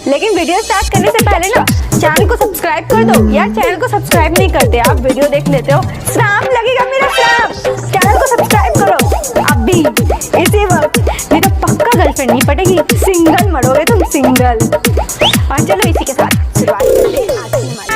लेकिन video start करने से पहले ना चैनल को सब्सक्राइब कर दो। यार चैनल को सब्सक्राइब नहीं करते, आप वीडियो देख लेते हो, श्राम लगेगा मेरा श्राम। चैनल को सब्सक्राइब करो अभी इसी वक्त, नहीं तो पक्का गर्लफ्रेंड नहीं पटेगी, सिंगल मरोगे तुम सिंगल। और चलो इसी के साथ शुरुआत करते हैं आज की हमारी।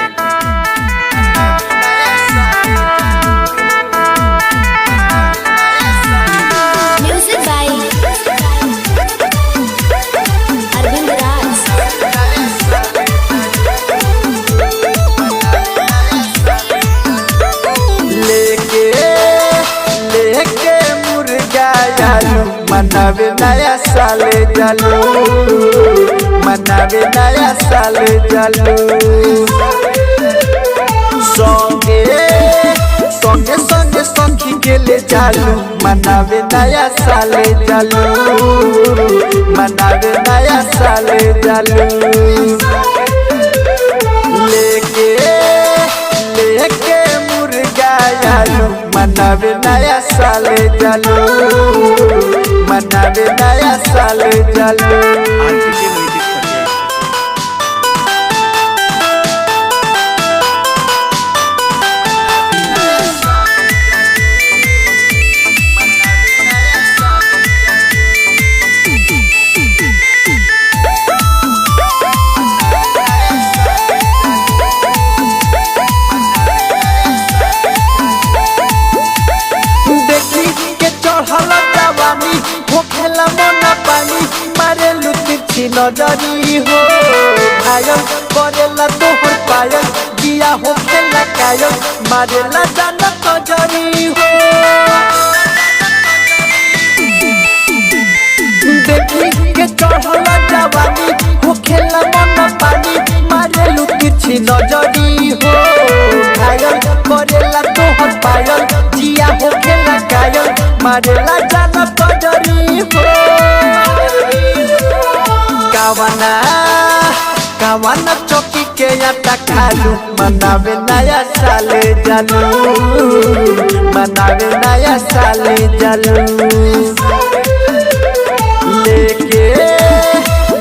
मनावे नया साल जालू, मनावे नया साल जालू। संगे संगे संगे संगी के ले जालू, मनावे नया साल जालू, मनावे नया साल जालू। लेके लेके मुर्गा जालू, मनावे नया साल जालू, मनावे नया साल जालू। नजरी हो घायल करेला तोहर पायल, जिया हो खेला कायल, मारेला जाना नजरी हो। देखी के चढ़ला जवानी हो खेला मन पानी, मारेलू तिरछी नजरी हो घायल करेला तोहर पायल, जिया हो खेला कायल, मारेला जाना नजरी हो। कावाना कावाना चौकी के आटा खालू, मनावे नया साल जालू, मनावे नया साल जालू। लेके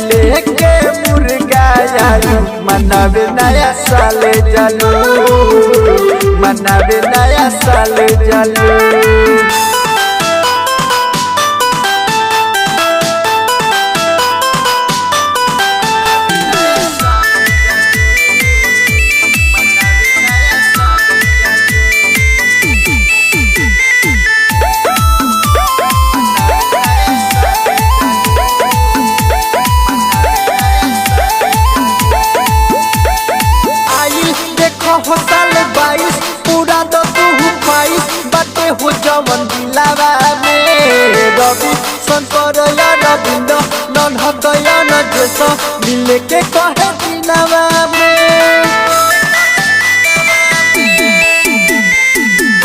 लेके मुर्गा जालू, मनावे नया साल जालू, मनावे नया साल जालू। हो साल 22 पूरा तो तू ख्वाहिश बाटे हो जवन दिलावा में। रवि शंकर या रविंद नन हतया न जेस मिले के कहे दिलावा में।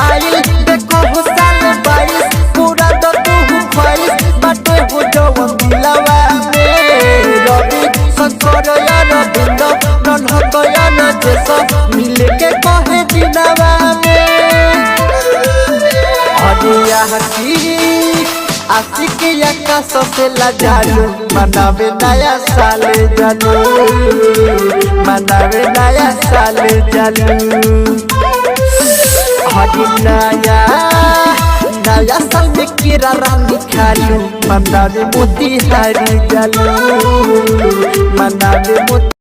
आइल देखो हो साल 22 पूरा तो तू ख्वाहिश बाटे हो जवन दिलावा में। रवि शंकर या रविंद नन हतया न जेस मिले के कहे दिलावा में। हरिया हसी आशिक आकाश से लजालू, मनावे नया साल जालू, मनावे नया साल जालू। हरी नया नया साल में कीरा रानी खालू, मनावे मोती हारी जालू, मनावे मोती